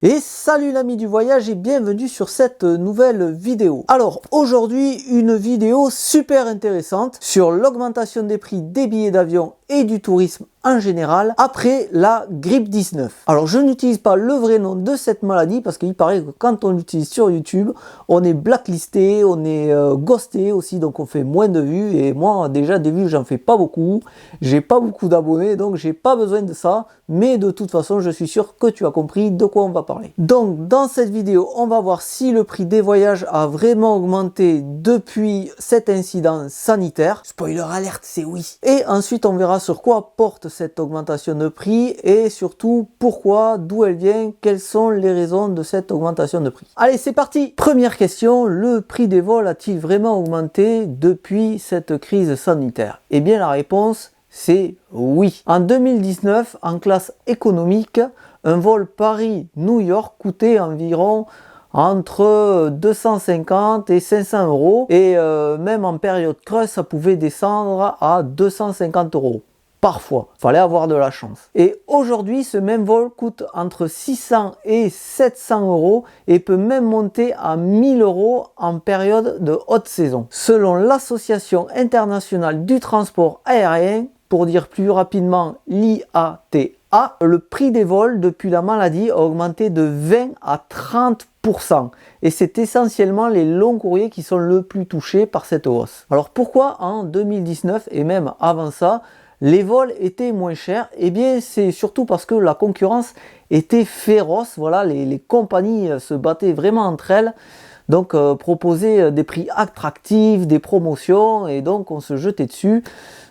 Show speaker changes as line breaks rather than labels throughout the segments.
Et salut l'ami du voyage et bienvenue sur cette nouvelle vidéo. Alors aujourd'hui une vidéo super intéressante sur l'augmentation des prix des billets d'avion et du tourisme en général après la grippe 19. Alors je n'utilise pas le vrai nom de cette maladie parce qu'il paraît que quand on l'utilise sur YouTube, on est blacklisté, on est ghosté aussi, donc on fait moins de vues et moi déjà des vues j'en fais pas beaucoup, j'ai pas beaucoup d'abonnés donc j'ai pas besoin de ça, mais de toute façon je suis sûr que tu as compris de quoi on va parler. Donc dans cette vidéo on va voir si le prix des voyages a vraiment augmenté depuis cet incident sanitaire. Spoiler alerte, c'est oui. Et ensuite on verra sur quoi porte cette augmentation de prix et surtout pourquoi, d'où elle vient, quelles sont les raisons de cette augmentation de prix. Allez, c'est parti. Première question, le prix des vols a-t-il vraiment augmenté depuis cette crise sanitaire? Eh bien la réponse c'est oui. En 2019, en classe économique, un vol Paris-New York coûtait environ entre 250 et 500 euros et même en période creuse ça pouvait descendre à 250 euros. Parfois, fallait avoir de la chance. Et aujourd'hui, ce même vol coûte entre 600 et 700 euros et peut même monter à 1000 euros en période de haute saison. Selon l'Association internationale du transport aérien, pour dire plus rapidement l'IATA, le prix des vols depuis la maladie a augmenté de 20 à 30%. Et c'est essentiellement les longs courriers qui sont le plus touchés par cette hausse. Alors pourquoi en 2019 et même avant ça, les vols étaient moins chers? Eh bien c'est surtout parce que la concurrence était féroce. Voilà, les compagnies se battaient vraiment entre elles. Donc proposaient des prix attractifs, des promotions et donc on se jetait dessus.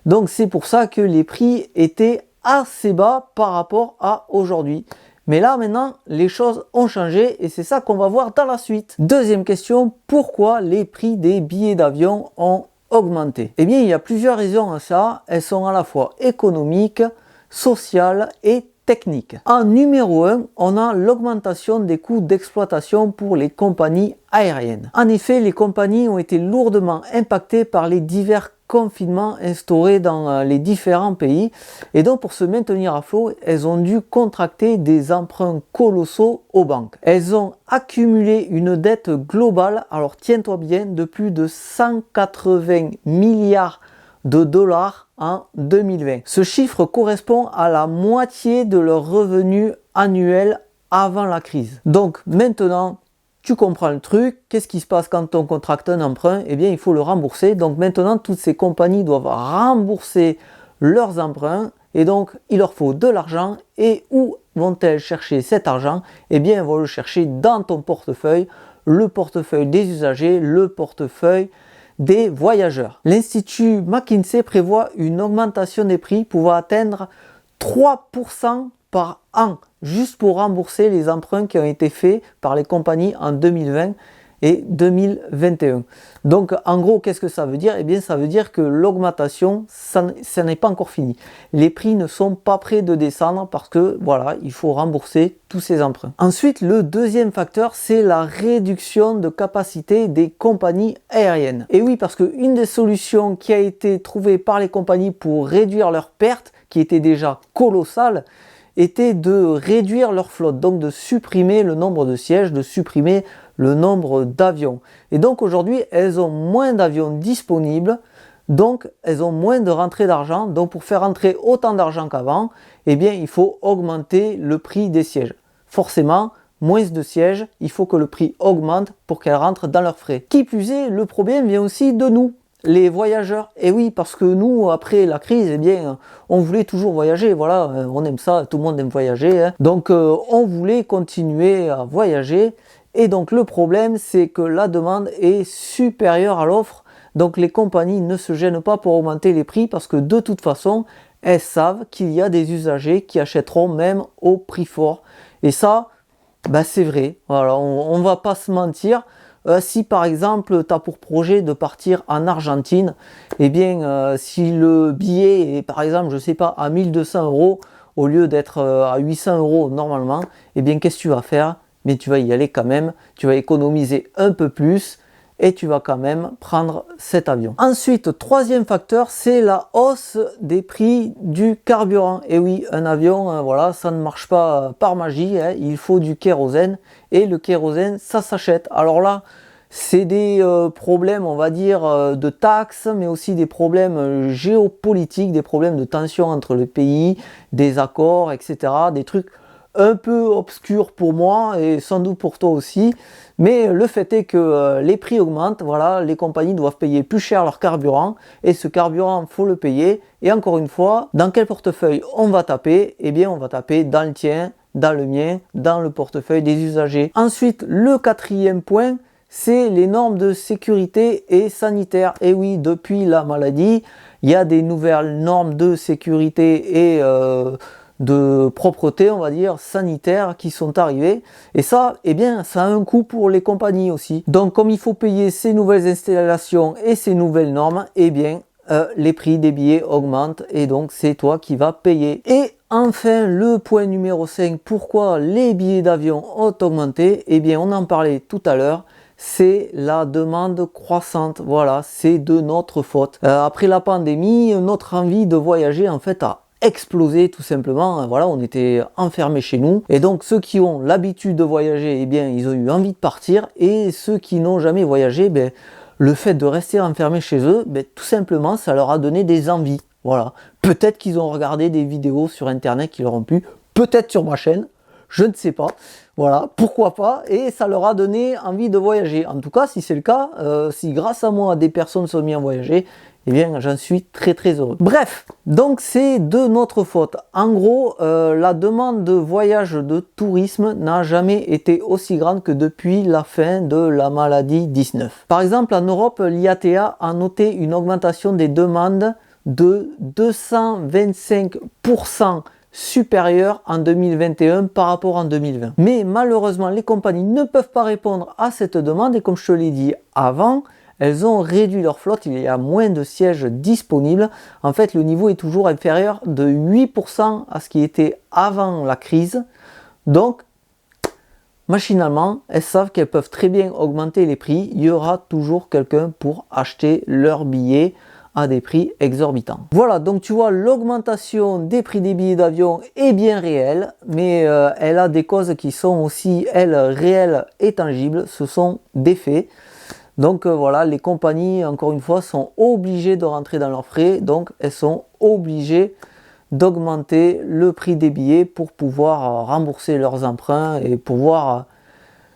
Donc c'est pour ça que les prix étaient assez bas par rapport à aujourd'hui. Mais là maintenant les choses ont changé et c'est ça qu'on va voir dans la suite. Deuxième question, pourquoi les prix des billets d'avion ont augmenté? Eh bien il y a plusieurs raisons à ça, elles sont à la fois économiques, sociales et techniques. En numéro 1, on a l'augmentation des coûts d'exploitation pour les compagnies aériennes. En effet, les compagnies ont été lourdement impactées par les divers confinements instaurés dans les différents pays et donc pour se maintenir à flot, elles ont dû contracter des emprunts colossaux aux banques. Elles ont accumulé une dette globale, alors tiens-toi bien, de plus de 180 milliards de dollars en 2020. Ce chiffre correspond à la moitié de leur revenu annuel avant la crise. Donc maintenant, tu comprends le truc, qu'est-ce qui se passe quand on contracte un emprunt? Eh bien il faut le rembourser, donc maintenant toutes ces compagnies doivent rembourser leurs emprunts et donc il leur faut de l'argent. Et où vont-elles chercher cet argent? Eh bien elles vont le chercher dans ton portefeuille, le portefeuille des usagers, le portefeuille des voyageurs. L'Institut McKinsey prévoit une augmentation des prix pouvant atteindre 3% par an, juste pour rembourser les emprunts qui ont été faits par les compagnies en 2020 et 2021. Donc en gros, qu'est-ce que ça veut dire? Eh bien ça veut dire que l'augmentation, ça n'est pas encore fini. Les prix ne sont pas prêts de descendre parce que voilà, il faut rembourser tous ces emprunts. Ensuite, le deuxième facteur, c'est la réduction de capacité des compagnies aériennes. Et oui, parce qu'une des solutions qui a été trouvée par les compagnies pour réduire leurs pertes, qui étaient déjà colossales, était de réduire leur flotte, donc de supprimer le nombre de sièges, de supprimer le nombre d'avions. Et donc aujourd'hui, elles ont moins d'avions disponibles, donc elles ont moins de rentrée d'argent. Donc pour faire entrer autant d'argent qu'avant, eh bien il faut augmenter le prix des sièges. Forcément, moins de sièges, il faut que le prix augmente pour qu'elles rentrent dans leurs frais. Qui plus est, le problème vient aussi de nous, les voyageurs. Et oui, parce que nous, après la crise, eh bien, on voulait toujours voyager. Voilà, on aime ça, tout le monde aime voyager. Hein. Donc, on voulait continuer à voyager. Et donc, le problème, c'est que la demande est supérieure à l'offre. Donc, les compagnies ne se gênent pas pour augmenter les prix parce que de toute façon, elles savent qu'il y a des usagers qui achèteront même au prix fort. Et ça, bah, c'est vrai. Voilà, on va pas se mentir. Si par exemple tu as pour projet de partir en Argentine, eh bien si le billet est par exemple, je sais pas, à 1200 euros au lieu d'être à 800 euros normalement, eh bien qu'est-ce que tu vas faire? Mais tu vas y aller quand même, tu vas économiser un peu plus et tu vas quand même prendre cet avion. Ensuite, troisième facteur, c'est la hausse des prix du carburant. Et oui, un avion, voilà, ça ne marche pas par magie, hein, il faut du kérosène, et le kérosène, ça s'achète. Alors là, c'est des problèmes, on va dire, de taxes, mais aussi des problèmes géopolitiques, des problèmes de tension entre les pays, des accords, etc. Des trucs un peu obscurs pour moi et sans doute pour toi aussi. Mais le fait est que les prix augmentent, voilà, les compagnies doivent payer plus cher leur carburant et ce carburant, faut le payer. Et encore une fois, dans quel portefeuille on va taper? Eh bien, on va taper dans le tien, dans le mien, dans le portefeuille des usagers. Ensuite, le quatrième point, c'est les normes de sécurité et sanitaire. Et oui, depuis la maladie, il y a des nouvelles normes de sécurité et de propreté, on va dire, sanitaire qui sont arrivées. Et ça, eh bien, ça a un coût pour les compagnies aussi. Donc, comme il faut payer ces nouvelles installations et ces nouvelles normes, eh bien, les prix des billets augmentent et donc c'est toi qui vas payer. Et enfin, le point numéro 5, pourquoi les billets d'avion ont augmenté? Eh bien, on en parlait tout à l'heure. C'est la demande croissante, voilà, c'est de notre faute. Après la pandémie, notre envie de voyager en fait a explosé tout simplement. Voilà, on était enfermés chez nous et donc ceux qui ont l'habitude de voyager, eh bien ils ont eu envie de partir, et ceux qui n'ont jamais voyagé, ben, le fait de rester enfermés chez eux, ben, tout simplement ça leur a donné des envies. Voilà, peut-être qu'ils ont regardé des vidéos sur internet qui leur ont plu, peut-être sur ma chaîne, je ne sais pas. Voilà, pourquoi pas, et ça leur a donné envie de voyager. En tout cas, si c'est le cas, si grâce à moi des personnes sont mises à voyager, eh bien j'en suis très très heureux. Bref, donc c'est de notre faute. En gros, la demande de voyage de tourisme n'a jamais été aussi grande que depuis la fin de la maladie 19. Par exemple, en Europe, l'IATA a noté une augmentation des demandes de 225% supérieure en 2021 par rapport en 2020. Mais malheureusement, les compagnies ne peuvent pas répondre à cette demande et comme je te l'ai dit avant, elles ont réduit leur flotte, il y a moins de sièges disponibles. En fait, le niveau est toujours inférieur de 8% à ce qui était avant la crise. Donc, machinalement, elles savent qu'elles peuvent très bien augmenter les prix. Il y aura toujours quelqu'un pour acheter leurs billets à des prix exorbitants. Voilà, donc tu vois, l'augmentation des prix des billets d'avion est bien réelle, mais elle a des causes qui sont aussi, elles, réelles et tangibles. Ce sont des faits. Donc voilà, les compagnies, encore une fois, sont obligées de rentrer dans leurs frais, donc elles sont obligées d'augmenter le prix des billets pour pouvoir rembourser leurs emprunts et pouvoir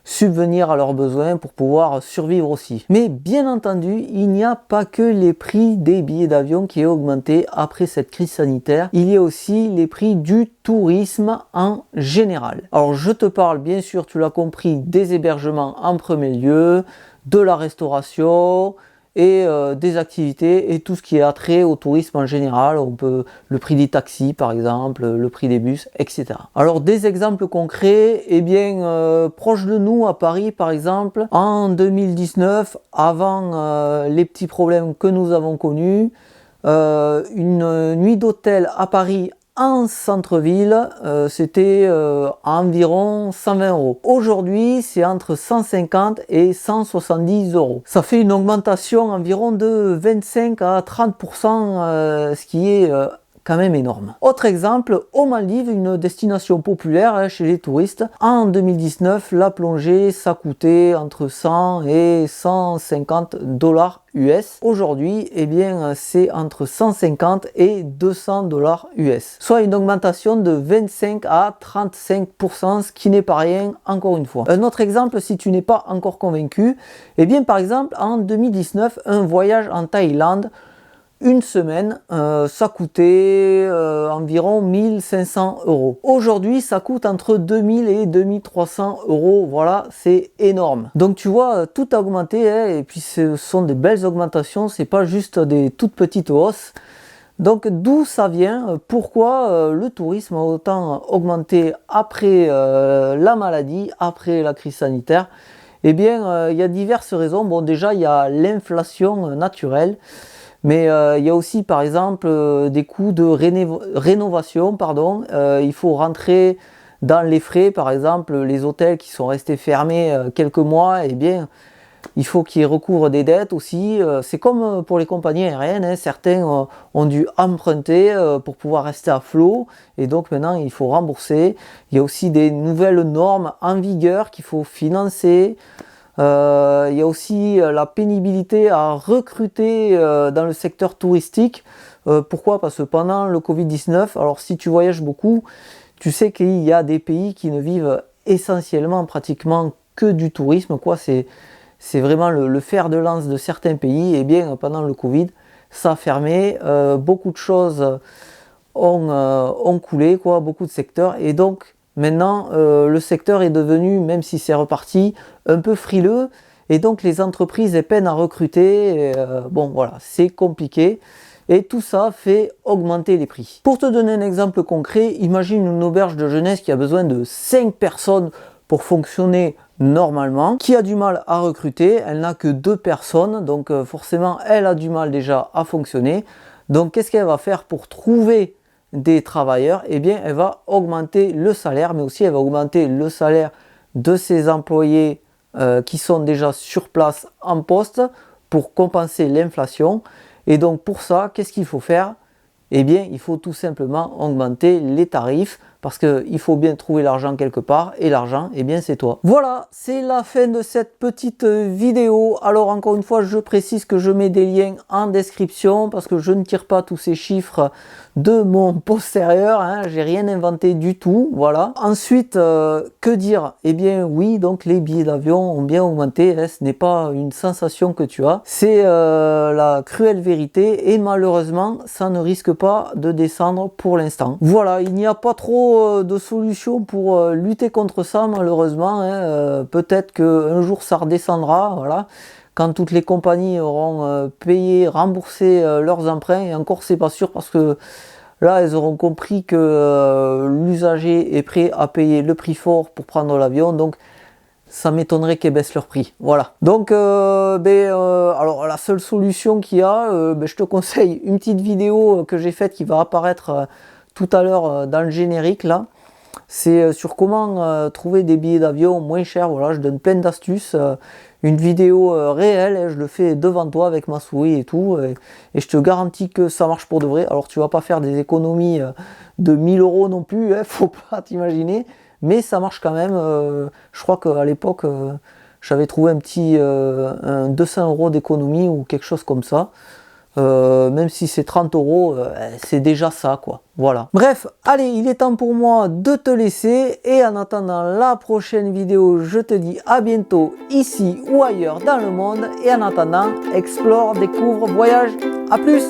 subvenir à leurs besoins, pour pouvoir survivre aussi. Mais bien entendu, il n'y a pas que les prix des billets d'avion qui ont augmenté après cette crise sanitaire, il y a aussi les prix du tourisme en général. Alors je te parle bien sûr, tu l'as compris, des hébergements en premier lieu, de la restauration et des activités et tout ce qui est attrait au tourisme en général. On peut le prix des taxis par exemple, le prix des bus, etc. Alors des exemples concrets, eh bien proche de nous à Paris par exemple, en 2019, avant les petits problèmes que nous avons connus, une nuit d'hôtel à Paris en centre-ville, c'était environ 120 euros. Aujourd'hui, c'est entre 150 et 170 euros. Ça fait une augmentation environ de 25 à 30%, ce qui est quand même énorme. Autre exemple, aux Maldives, une destination populaire chez les touristes. En 2019, la plongée, ça coûtait entre 100 et 150 dollars US. Aujourd'hui, eh bien, c'est entre 150 et 200 dollars US. Soit une augmentation de 25 à 35%, ce qui n'est pas rien, encore une fois. Un autre exemple, si tu n'es pas encore convaincu, eh bien, par exemple, en 2019, un voyage en Thaïlande, une semaine, ça coûtait environ 1500 euros. Aujourd'hui, ça coûte entre 2000 et 2300 euros. Voilà, c'est énorme. Donc tu vois, tout a augmenté, hein, et puis ce sont des belles augmentations, c'est pas juste des toutes petites hausses. Donc d'où ça vient? Pourquoi le tourisme a autant augmenté après la maladie, après la crise sanitaire? Eh bien, il y a diverses raisons. Bon, déjà, il y a l'inflation naturelle. Mais il y a aussi par exemple des coûts de rénovation, pardon. Il faut rentrer dans les frais, par exemple les hôtels qui sont restés fermés quelques mois, eh bien il faut qu'ils recouvrent des dettes aussi. C'est comme pour les compagnies aériennes, hein. Certains ont dû emprunter pour pouvoir rester à flot et donc maintenant il faut rembourser. Il y a aussi des nouvelles normes en vigueur qu'il faut financer. Il y a aussi la pénibilité à recruter dans le secteur touristique. Pourquoi? Parce que pendant le Covid-19, alors si tu voyages beaucoup, tu sais qu'il y a des pays qui ne vivent essentiellement pratiquement que du tourisme, quoi. C'est vraiment le fer de lance de certains pays. Et bien pendant le Covid, ça a fermé, beaucoup de choses ont coulé, quoi, beaucoup de secteurs. Et donc maintenant, le secteur est devenu, même si c'est reparti, un peu frileux. Et donc les entreprises peinent à recruter. Bon voilà, c'est compliqué. Et tout ça fait augmenter les prix. Pour te donner un exemple concret, imagine une auberge de jeunesse qui a besoin de 5 personnes pour fonctionner normalement, qui a du mal à recruter, elle n'a que 2 personnes, donc forcément elle a du mal déjà à fonctionner. Donc qu'est-ce qu'elle va faire pour trouver des travailleurs? Eh bien elle va augmenter le salaire, mais aussi elle va augmenter le salaire de ses employés qui sont déjà sur place en poste pour compenser l'inflation. Et donc pour ça, qu'est-ce qu'il faut faire? Eh bien, il faut tout simplement augmenter les tarifs parce qu'il faut bien trouver l'argent quelque part et l'argent, eh bien, c'est toi. Voilà, c'est la fin de cette petite vidéo. Alors encore une fois, je précise que je mets des liens en description parce que je ne tire pas tous ces chiffres de mon postérieur, hein, j'ai rien inventé du tout, voilà. Ensuite, que dire? Eh bien oui, donc les billets d'avion ont bien augmenté, hein, ce n'est pas une sensation que tu as, c'est la cruelle vérité et malheureusement, ça ne risque pas de descendre pour l'instant. Voilà, il n'y a pas trop de solutions pour lutter contre ça malheureusement, hein, peut-être qu'un jour ça redescendra, voilà. Quand toutes les compagnies auront payé, remboursé leurs emprunts, et encore c'est pas sûr parce que là elles auront compris que l'usager est prêt à payer le prix fort pour prendre l'avion, donc ça m'étonnerait qu'elles baissent leur prix. Voilà. Donc alors la seule solution qu'il y a, je te conseille une petite vidéo que j'ai faite qui va apparaître tout à l'heure dans le générique là. C'est sur comment trouver des billets d'avion moins chers. Voilà, je donne plein d'astuces. Une vidéo réelle, hein, je le fais devant toi avec ma souris et tout. Et je te garantis que ça marche pour de vrai. Alors tu vas pas faire des économies de 1000 € non plus, hein, faut pas t'imaginer. Mais ça marche quand même. Je crois qu'à l'époque, j'avais trouvé un 200 € d'économie ou quelque chose comme ça. Même si c'est 30 €, c'est déjà ça, quoi. Voilà. Bref, allez, il est temps pour moi de te laisser. Et en attendant la prochaine vidéo, je te dis à bientôt ici ou ailleurs dans le monde. Et en attendant, explore, découvre, voyage. À plus!